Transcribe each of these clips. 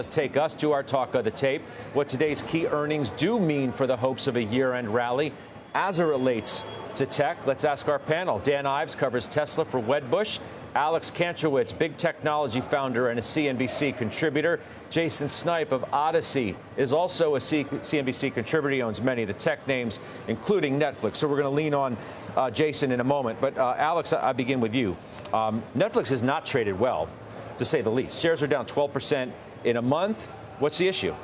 Let's take us to our talk of the tape, what today's key earnings do mean for the hopes of a year-end rally as it relates to tech. Let's ask our panel. Dan Ives covers Tesla for Wedbush. Alex Kantrowitz, big technology founder and a CNBC contributor. Jason Snipe of Odyssey is also a CNBC contributor. He owns many of the tech names, including Netflix. So we're going to lean on Jason in a moment. But Alex, I begin with you. Netflix has not traded well, to say the least. Shares are down 12% in a month. What's the issue?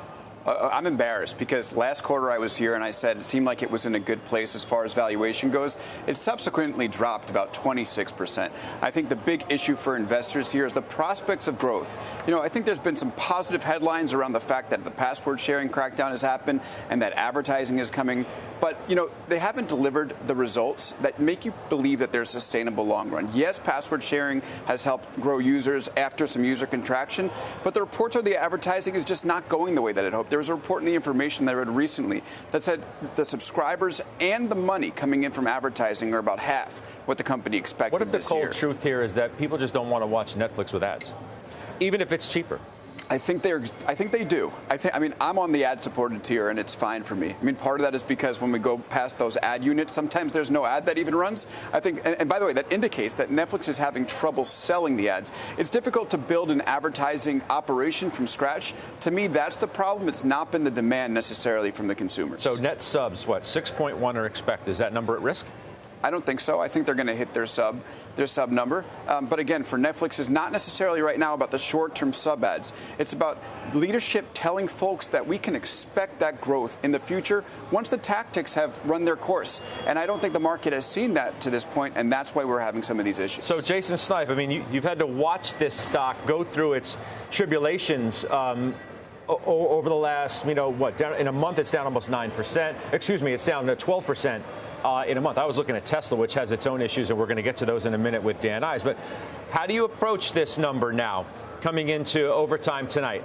I'm embarrassed because last quarter I was here and I said it seemed like it was in a good place as far as valuation goes. It subsequently dropped about 26%. I think the big issue for investors here is the prospects of growth. You know, I think there's been some positive headlines around the fact that the password sharing crackdown has happened and that advertising is coming. But, you know, they haven't delivered the results that make you believe that they're sustainable long run. Yes, password sharing has helped grow users after some user contraction, but the reports are the advertising is just not going the way that it hoped. There was a report in the information that I read recently that said the subscribers and the money coming in from advertising are about half what the company expected this year. What if the cold truth here is that people just don't want to watch Netflix with ads, even if it's cheaper? I think they do. I mean, I'm on the ad-supported tier, and it's fine for me. I mean, part of that is because when we go past those ad units, sometimes there's no ad that even runs. I think, and by the way, that indicates that Netflix is having trouble selling the ads. It's difficult to build an advertising operation from scratch. To me, that's the problem. It's not been the demand necessarily from the consumers. So net subs, what, 6.1 are expected? Is that number at risk? I don't think so. I think they're going to hit their sub number. But again, for Netflix, is not necessarily right now about the short-term sub ads. It's about leadership telling folks that we can expect that growth in the future once the tactics have run their course. And I don't think the market has seen that to this point, and that's why we're having some of these issues. So, Jason Snipe, I mean, you've had to watch this stock go through its tribulations over the last, down in a month it's down almost 9%. Excuse me, it's down to 12%. In a month. I was looking at Tesla, which has its own issues, and we're going to get to those in a minute with Dan Ives. But how do you approach this number now, coming into overtime tonight?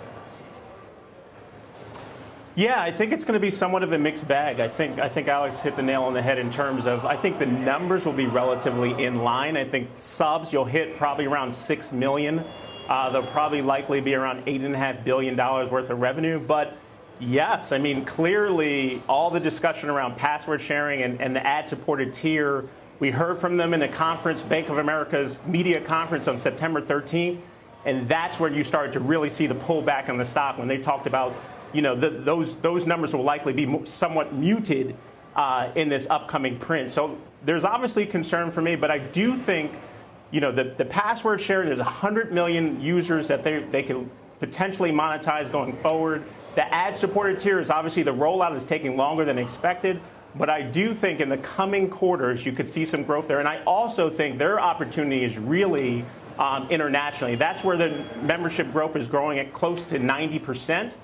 Yeah, I think it's going to be somewhat of a mixed bag. I think Alex hit the nail on the head in terms of I think the numbers will be relatively in line. I think subs you'll hit probably around 6 million. They'll probably likely be around $8.5 billion worth of revenue, but yes, I mean, clearly all the discussion around password sharing and the ad-supported tier, we heard from them in the conference, Bank of America's media conference on September 13th, and that's where you started to really see the pullback on the stock when they talked about, those numbers will likely be somewhat muted in this upcoming print. So there's obviously concern for me, but I do think, the password sharing, there's 100 million users that they can potentially monetize going forward. The ad-supported tier is obviously the rollout is taking longer than expected, but I do think in the coming quarters you could see some growth there. And I also think their opportunity is really internationally. That's where the membership growth is growing at close to 90%.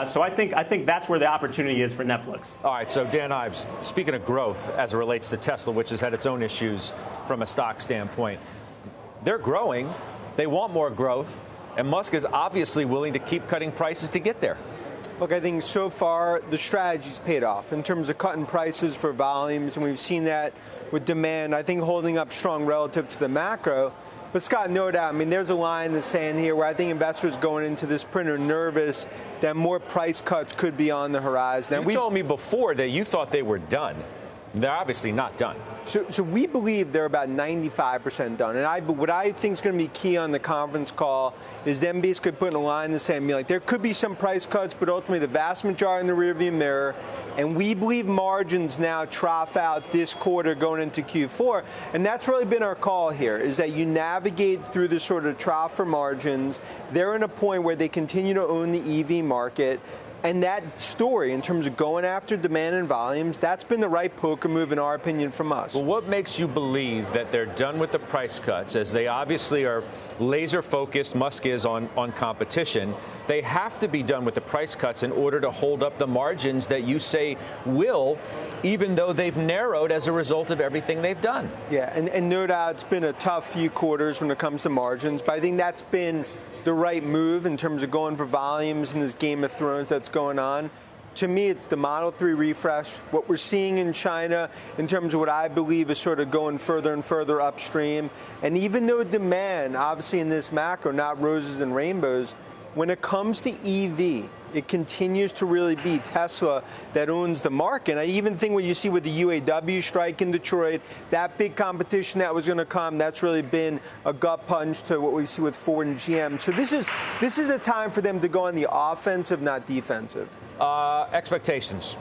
So I think that's where the opportunity is for Netflix. All right, so Dan Ives, speaking of growth as it relates to Tesla, which has had its own issues from a stock standpoint, they're growing. They want more growth. And Musk is obviously willing to keep cutting prices to get there. Look, I think so far the strategy's paid off in terms of cutting prices for volumes, and we've seen that with demand, I think, holding up strong relative to the macro. But, Scott, no doubt, I mean, there's a line in the sand here where I think investors going into this print are nervous that more price cuts could be on the horizon. You told me before that you thought they were done. They're obviously not done. So we believe they're about 95% done. And what I think is going to be key on the conference call is them basically putting a line in the sand. Like, there could be some price cuts, but ultimately the vast majority in the rearview mirror. And we believe margins now trough out this quarter going into Q4. And that's really been our call here, is that you navigate through this sort of trough for margins. They're in a point where they continue to own the EV market. And that story, in terms of going after demand and volumes, that's been the right poker move, in our opinion, from us. Well, what makes you believe that they're done with the price cuts, as they obviously are laser focused, Musk is, on competition? They have to be done with the price cuts in order to hold up the margins that you say will, even though they've narrowed as a result of everything they've done. Yeah, and no doubt it's been a tough few quarters when it comes to margins, but I think that's been the right move in terms of going for volumes in this Game of Thrones that's going on. To me, it's the Model 3 refresh. What we're seeing in China in terms of what I believe is sort of going further and further upstream. And even though demand, obviously in this macro, not roses and rainbows, when it comes to EV, it continues to really be Tesla that owns the market. And I even think what you see with the UAW strike in Detroit, that big competition that was going to come, that's really been a gut punch to what we see with Ford and GM. So this is a time for them to go on the offensive, not defensive. Expectations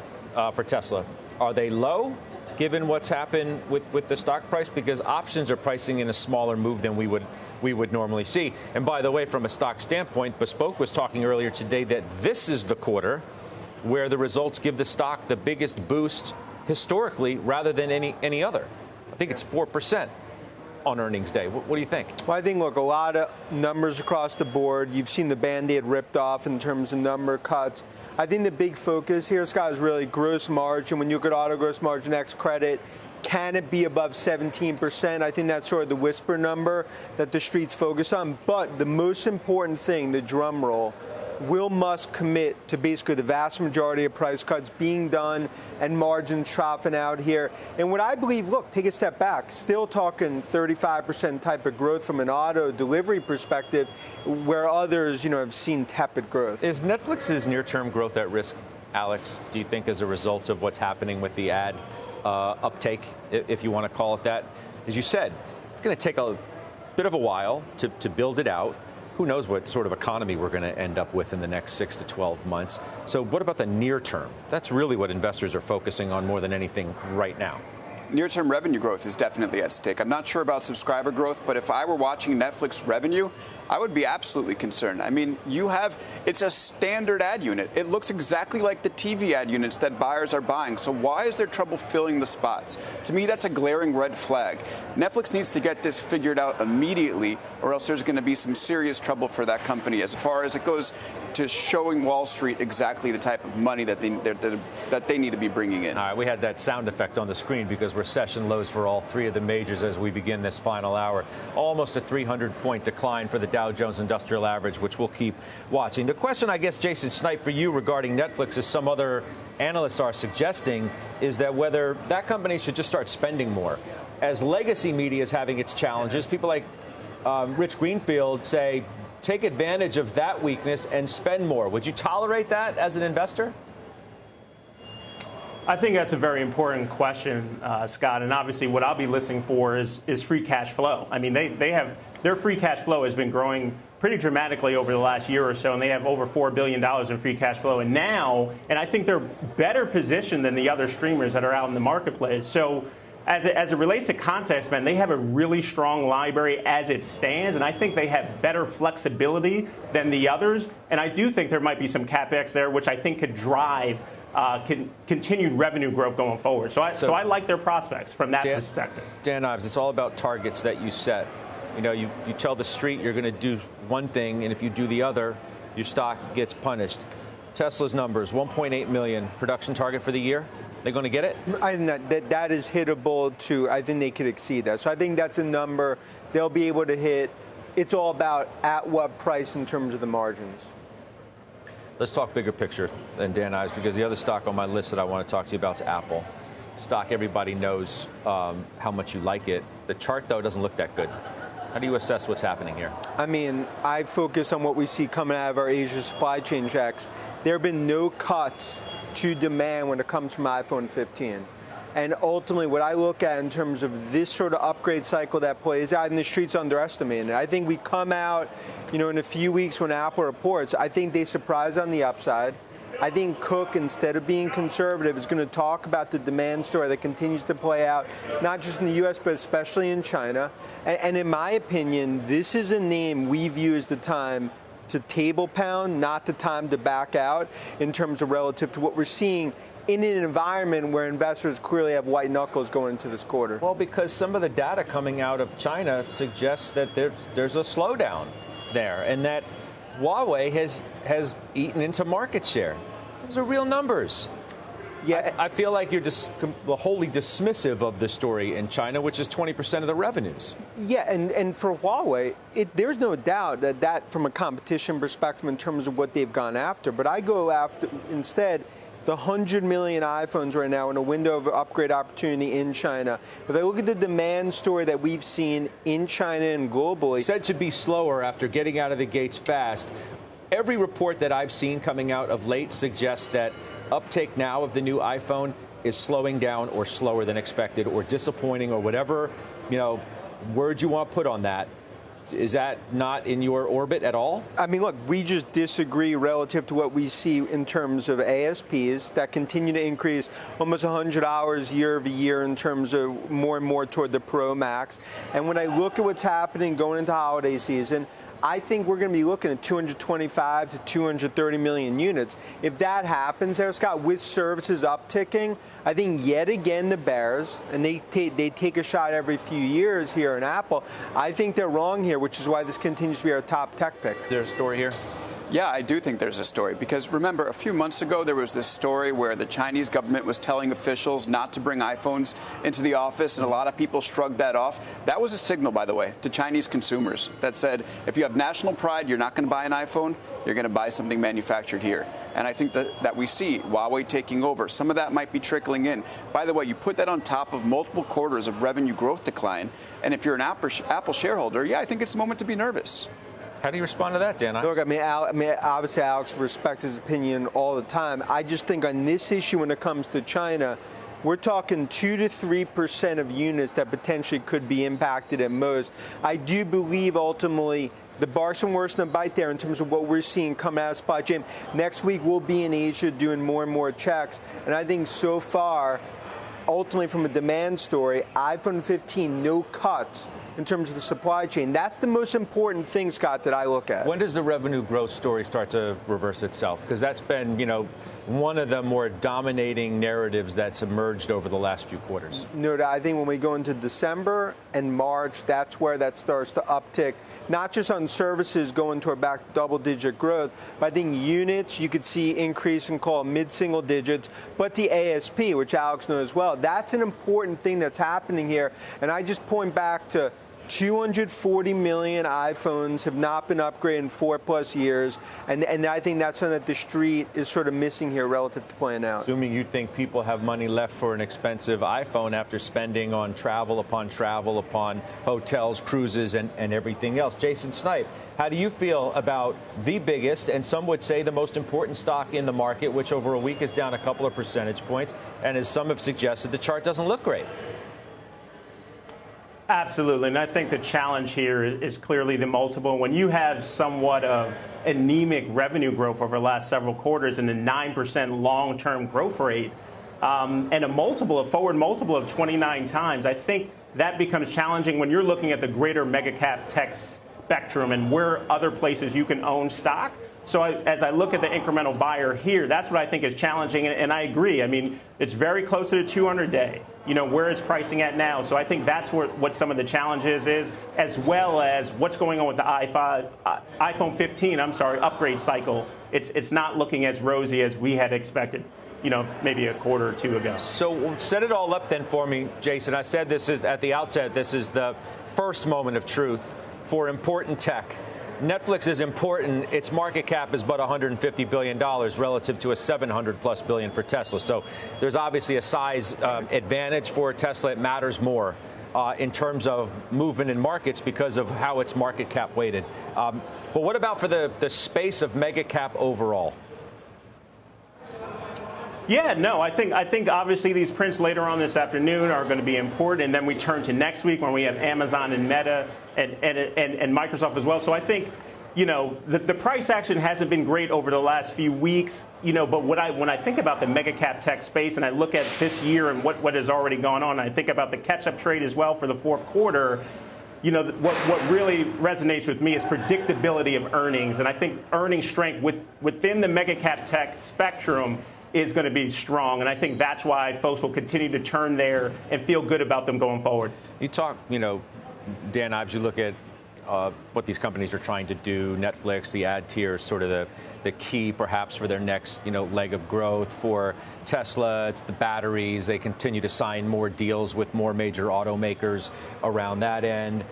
for Tesla, are they low, given what's happened with the stock price? Because options are pricing in a smaller move than we would normally see. And by the way, from a stock standpoint, Bespoke was talking earlier today that this is the quarter where the results give the stock the biggest boost historically rather than any other. I think it's 4% on earnings day. What do you think? Well, I think, look, a lot of numbers across the board. You've seen the Band-Aid ripped off in terms of number of cuts. I think the big focus here, Scott, is really gross margin. When you look at auto gross margin ex credit, can it be above 17%? I think that's sort of the whisper number that the streets focus on. But the most important thing, the drum roll, will Musk commit to basically the vast majority of price cuts being done and margins troughing out here. And what I believe, look, take a step back, still talking 35% type of growth from an auto delivery perspective, where others, have seen tepid growth. Is Netflix's near-term growth at risk, Alex, do you think, as a result of what's happening with the ad uptake, if you want to call it that? As you said, it's going to take a bit of a while to build it out. Who knows what sort of economy we're going to end up with in the next 6 to 12 months. So what about the near term? That's really what investors are focusing on more than anything right now. Near-term revenue growth is definitely at stake. I'm not sure about subscriber growth, but if I were watching Netflix revenue, I would be absolutely concerned. I mean, it's a standard ad unit. It looks exactly like the TV ad units that buyers are buying. So why is there trouble filling the spots? To me, that's a glaring red flag. Netflix needs to get this figured out immediately, or else there's going to be some serious trouble for that company as far as it goes to showing Wall Street exactly the type of money that they need to be bringing in. All right, we had that sound effect on the screen because we're session lows for all three of the majors as we begin this final hour. Almost a 300-point decline for the Dow Jones Industrial Average, which we'll keep watching. The question, I guess, Jason Snipe, for you regarding Netflix, as some other analysts are suggesting, is that whether that company should just start spending more. As legacy media is having its challenges, people like Rich Greenfield say, take advantage of that weakness and spend more. Would you tolerate that as an investor? I think that's a very important question, Scott. And obviously, what I'll be listening for is free cash flow. I mean, their free cash flow has been growing pretty dramatically over the last year or so, and they have over $4 billion in free cash flow. And I think they're better positioned than the other streamers that are out in the marketplace. So as it relates to content spend, they have a really strong library as it stands, and I think they have better flexibility than the others. And I do think there might be some CapEx there, which I think could drive continued revenue growth going forward. So I like their prospects from that perspective. Dan Ives, it's all about targets that you set. You tell the street you're going to do one thing, and if you do the other, your stock gets punished. Tesla's numbers, 1.8 million production target for the year. They're going to get it? That is hittable too. I think they could exceed that. So I think that's a number they'll be able to hit. It's all about at what price in terms of the margins. Let's talk bigger picture than Dan Ives, because the other stock on my list that I want to talk to you about is Apple. Stock, everybody knows how much you like it. The chart, though, doesn't look that good. How do you assess what's happening here? I mean, I focus on what we see coming out of our Asia supply chain checks. There have been no cuts to demand when it comes from iPhone 15. And ultimately, what I look at in terms of this sort of upgrade cycle that plays out, and the street's underestimating it. I think we come out, in a few weeks when Apple reports, I think they surprise on the upside. I think Cook, instead of being conservative, is going to talk about the demand story that continues to play out, not just in the U.S., but especially in China. And in my opinion, this is a name we view as the time to table pound, not the time to back out in terms of relative to what we're seeing in an environment where investors clearly have white knuckles going into this quarter. Well, because some of the data coming out of China suggests that there's a slowdown there, and that Huawei has eaten into market share. Those are real numbers. Yeah, I feel like you're just wholly dismissive of the story in China, which is 20% of the revenues. Yeah, and for Huawei, there's no doubt that from a competition perspective in terms of what they've gone after. But I go after, instead, the 100 million iPhones right now in a window of upgrade opportunity in China. If I look at the demand story that we've seen in China and globally. Said to be slower after getting out of the gates fast. every report that I've seen coming out of late suggests that uptake now of the new iPhone is slowing down or slower than expected or disappointing or whatever, word you want to put on that. Is that not in your orbit at all? I mean, look, we just disagree relative to what we see in terms of ASPs that continue to increase almost $100 year over year in terms of more and more toward the Pro Max. And when I look at what's happening going into holiday season, I think we're going to be looking at 225 to 230 million units. If that happens there, Scott, with services upticking, I think yet again the bears, and they take a shot every few years here in Apple, I think they're wrong here, which is why this continues to be our top tech pick. Is there a story here? Yeah, I do think there's a story, because remember, a few months ago there was this story where the Chinese government was telling officials not to bring iPhones into the office, and a lot of people shrugged that off. That was a signal, by the way, to Chinese consumers that said, if you have national pride, you're not going to buy an iPhone, you're going to buy something manufactured here. And I think that we see Huawei taking over. Some of that might be trickling in. By the way, you put that on top of multiple quarters of revenue growth decline, and if you're an Apple shareholder, yeah, I think it's a moment to be nervous. How do you respond to that, Dan? Look, I mean, obviously, Alex respects his opinion all the time. I just think on this issue, when it comes to China, we're talking 2 to 3% of units that potentially could be impacted at most. I do believe ultimately the bark's been worse than a bite there in terms of what we're seeing come out of supply chain. Next week, we'll be in Asia doing more and more checks. And I think so far, ultimately from a demand story, iPhone 15, no cuts in terms of the supply chain. That's the most important thing, Scott, that I look at. When does the revenue growth story start to reverse itself? Because that's been, one of the more dominating narratives that's emerged over the last few quarters. No, I think when we go into December and March, that's where that starts to uptick. Not just on services going toward back to double-digit growth, but I think units you could see increase and call mid-single digits. But the ASP, which Alex knows well, that's an important thing that's happening here. And I just point back to 240 million iPhones have not been upgraded in 4+ years, and I think that's something that the street is sort of missing here relative to playing out. Assuming you think people have money left for an expensive iPhone after spending on travel upon hotels, cruises, and everything else. Jason Snipe, how do you feel about the biggest, and some would say the most important stock in the market, which over a week is down a couple of percentage points, and as some have suggested, the chart doesn't look great? Absolutely, and I think the challenge here is clearly the multiple. When you have somewhat of anemic revenue growth over the last several quarters and a 9% long-term growth rate, and a forward multiple of 29 times, I think that becomes challenging when you're looking at the greater mega cap tech spectrum and where other places you can own stock. So as I look at the incremental buyer here, that's what I think is challenging, and I agree. I mean, it's very close to the 200-day, where it's pricing at now. So I think that's what some of the challenges is, as well as what's going on with the iPhone 15, upgrade cycle. It's not looking as rosy as we had expected, maybe a quarter or two ago. So set it all up then for me, Jason. I said this is, at the outset, this is the first moment of truth for important tech. Netflix is important. Its market cap is but $150 billion relative to a $700+ billion for Tesla. So there's obviously a size advantage for Tesla. It matters more in terms of movement in markets because of how its market cap weighted. But what about for the space of mega cap overall? Yeah, no, I think obviously these prints later on this afternoon are going to be important, and then we turn to next week when we have Amazon and Meta and Microsoft as well. So I think, the price action hasn't been great over the last few weeks, but when I think about the mega cap tech space and I look at this year and what has already gone on, I think about the catch-up trade as well for the fourth quarter. What really resonates with me is predictability of earnings, and I think earnings strength within the mega cap tech spectrum is going to be strong, and I think that's why folks will continue to turn there and feel good about them going forward. You talk, Dan Ives, you look at what these companies are trying to do. Netflix, the ad tier is sort of the key perhaps for their next, leg of growth. For Tesla, it's the batteries. They continue to sign more deals with more major automakers around that end.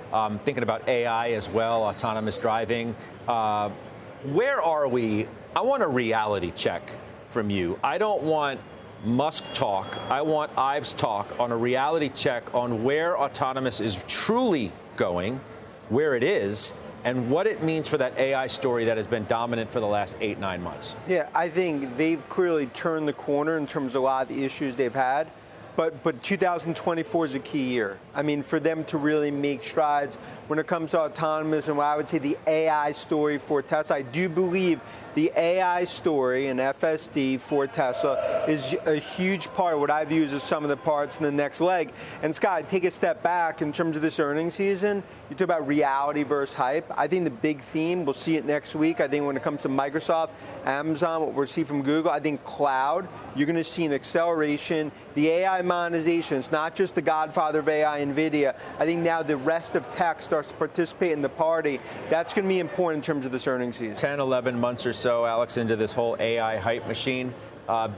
Thinking about AI as well, autonomous driving. Where are we? I want a reality check from you. I don't want Musk talk. I want Ives talk on a reality check on where autonomous is truly going, where it is, and what it means for that AI story that has been dominant for the last 8-9 months. Yeah, I think they've clearly turned the corner in terms of a lot of the issues they've had. But 2024 is a key year. I mean, for them to really make strides when it comes to autonomous and what I would say the AI story for Tesla. I do believe the AI story and FSD for Tesla is a huge part of what I view as the sum of the parts in the next leg. And Scott, take a step back in terms of this earnings season. You talk about reality versus hype. I think the big theme, we'll see it next week. I think when it comes to Microsoft, Amazon, what we'll see from Google, I think cloud, you're going to see an acceleration. The AI monetization, it's not just the godfather of AI, NVIDIA. I think now the rest of tech starts to participate in the party. That's going to be important in terms of this earnings season. 10, 11 months or so, Alex, into this whole AI hype machine.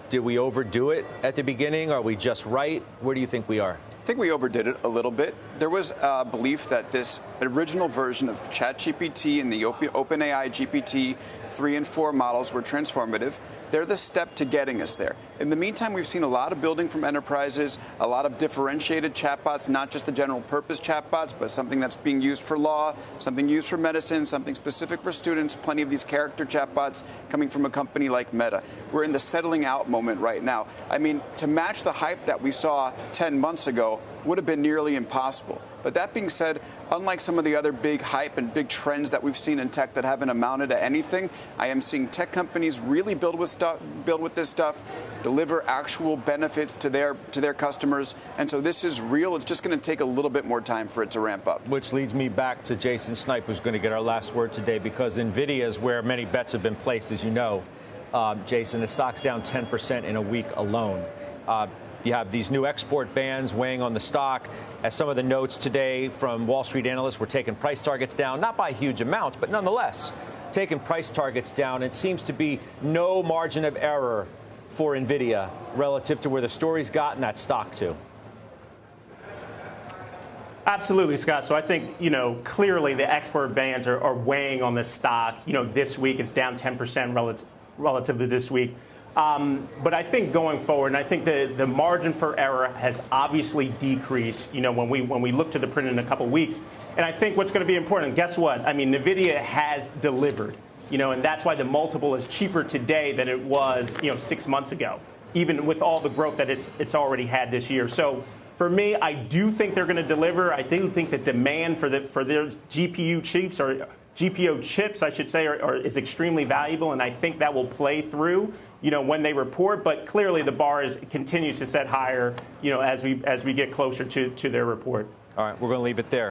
Did we overdo it at the beginning? Are we just right? Where do you think we are? I think we overdid it a little bit. There was a belief that this original version of ChatGPT and the OpenAI GPT 3 and 4 models were transformative. They're the step to getting us there. In the meantime, we've seen a lot of building from enterprises, a lot of differentiated chatbots, not just the general purpose chatbots, but something that's being used for law, something used for medicine, something specific for students, plenty of these character chatbots coming from a company like Meta. We're in the settling out moment right now. I mean, to match the hype that we saw 10 months ago would have been nearly impossible. But that being said, unlike some of the other big hype and big trends that we've seen in tech that haven't amounted to anything, I am seeing tech companies really build with this stuff, deliver actual benefits to their customers. And so this is real. It's just going to take a little bit more time for it to ramp up. Which leads me back to Jason Snipe, who's going to get our last word today, because NVIDIA is where many bets have been placed, as you know. Jason, the stock's down 10% in a week alone. You have these new export bans weighing on the stock. As some of the notes today from Wall Street analysts were taking price targets down, not by huge amounts, but nonetheless, taking price targets down. It seems to be no margin of error for NVIDIA relative to where the story's gotten that stock to. Absolutely, Scott. So I think, clearly the export bans are weighing on the stock. This week it's down 10% relative to this week. But I think going forward, and I think the margin for error has obviously decreased, when we look to the print in a couple weeks. And I think what's going to be important, guess what? I mean, NVIDIA has delivered, and that's why the multiple is cheaper today than it was, 6 months ago, even with all the growth that it's already had this year. So for me, I do think they're going to deliver. I do think the demand for their GPU chips or GPU chips, I should say, is extremely valuable, and I think that will play through, when they report. But clearly, the bar continues to set higher, as we get closer to their report. All right, we're going to leave it there.